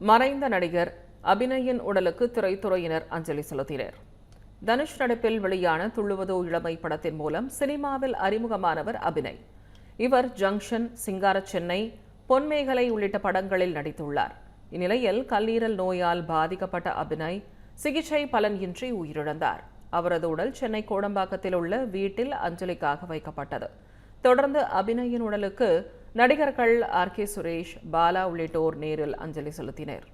மறைந்த நடிகர் அபிநயின் உடலுக்கு திரைத்துறையினர் அஞ்சலி செலுத்தினர். தனுஷ் நடிப்பில் வெளியான துள்ளுவதோ இளமை படத்தின் மூலம் சினிமாவில் அறிமுகமானவர் அபிநய். இவர் ஜங்ஷன், சிங்கார சென்னை, பொன்மேகலை உள்ளிட்ட படங்களில் நடித்துள்ளார். இந்நிலையில் கல்லீரல் நோயால் பாதிக்கப்பட்ட அபிநய் சிகிச்சை பலனின்றி உயிரிழந்தார். அவரது உடல் சென்னை கோடம்பாக்கத்தில் உள்ள வீட்டில் அஞ்சலிக்காக வைக்கப்பட்டது. தொடர்ந்து அபிநயின் உடலுக்கு நடிகர்கள் RK சுரேஷ், பாலா உள்ளிட்டோர் நேரில் அஞ்சலி செலுத்தினர்.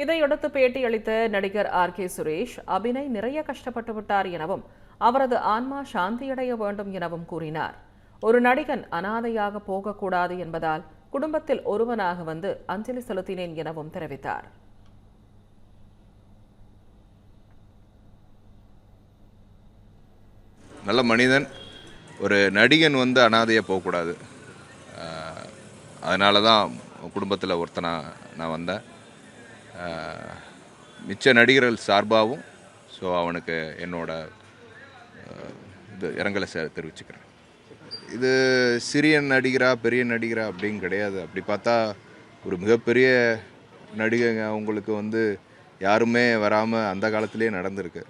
இதையடுத்து பேட்டியளித்த நடிகர் RK சுரேஷ், அபிநய் நிறைய கஷ்டப்பட்டு விட்டார் எனவும் அவரது ஆன்மா சாந்தியடைய வேண்டும் எனவும் கூறினார். ஒரு நடிகன் அனாதையாக போகக்கூடாது என்பதால் குடும்பத்தில் ஒருவனாக வந்து அஞ்சலி செலுத்தினேன் எனவும் தெரிவித்தார். நல்ல மனிதன். ஒரு நடிகன் வந்து அனாதையாக போகக்கூடாது, அதனால தான் குடும்பத்தில் நான் வந்தேன். மிச்ச நடிகர்கள் சார்பாகவும் அவனுக்கு என்னோட இரங்கலை தெரிவிச்சுக்கிறேன். இது சிறிய நடிகரா பெரிய நடிகரா அப்படின்னு கிடையாது. அப்படி பார்த்தா ஒரு மிகப்பெரிய நடிகைங்க அவங்களுக்கு வந்து யாருமே வராமல் அந்த காலத்திலே நடந்திருக்கு.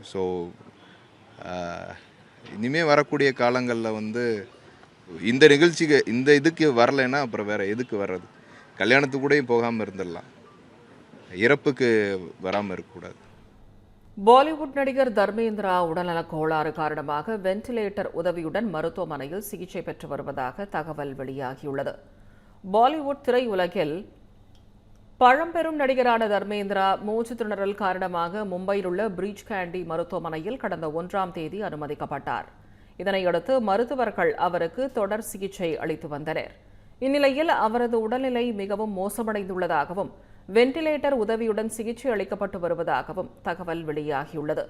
இனிமேல் வரக்கூடிய காலங்களில் வந்து இந்த நிகழ்ச்சிக்கு இதுக்கு வரலைன்னா அப்புறம் வேறு எதுக்கு வர்றது? கல்யாணத்துக்கு கூட போகாமல் இருந்துடலாம், இறப்புக்கு வராமல் இருக்கக்கூடாது. பாலிவுட் நடிகர் தர்மேந்திரா உடல்நலக் கோளாறு காரணமாக வென்டிலேட்டர் உதவியுடன் மருத்துவமனையில் சிகிச்சை பெற்று வருவதாக தகவல் வெளியாகியுள்ளது. பாலிவுட் திரையுலகில் பழம்பெரும் நடிகரான தர்மேந்திரா மூச்சு திணறல் காரணமாக மும்பையில் உள்ள பிரீச் கேண்டி மருத்துவமனையில் கடந்த 1ஆம் தேதி அனுமதிக்கப்பட்டார். இதனையடுத்து மருத்துவர்கள் அவருக்கு தொடர் சிகிச்சை அளித்து வந்தனர். இந்நிலையில் அவரது உடல்நிலை மிகவும் மோசமடைந்துள்ளதாகவும் வென்டிலேட்டர் உதவியுடன் சிகிச்சை அளிக்கப்பட்டு வருவதாகவும் தகவல் வெளியாகியுள்ளது.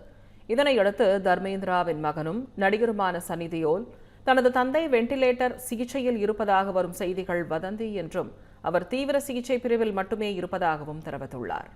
இதனையடுத்து தர்மேந்திராவின் மகனும் நடிகருமான சன்னி தியோல் தனது தந்தை வென்டிலேட்டர் சிகிச்சையில் இருப்பதாக வரும் செய்திகள் வதந்தி என்றும் அவர் தீவிர சிகிச்சை பிரிவில் மட்டுமே இருப்பதாகவும் தெரிவித்துள்ளார்.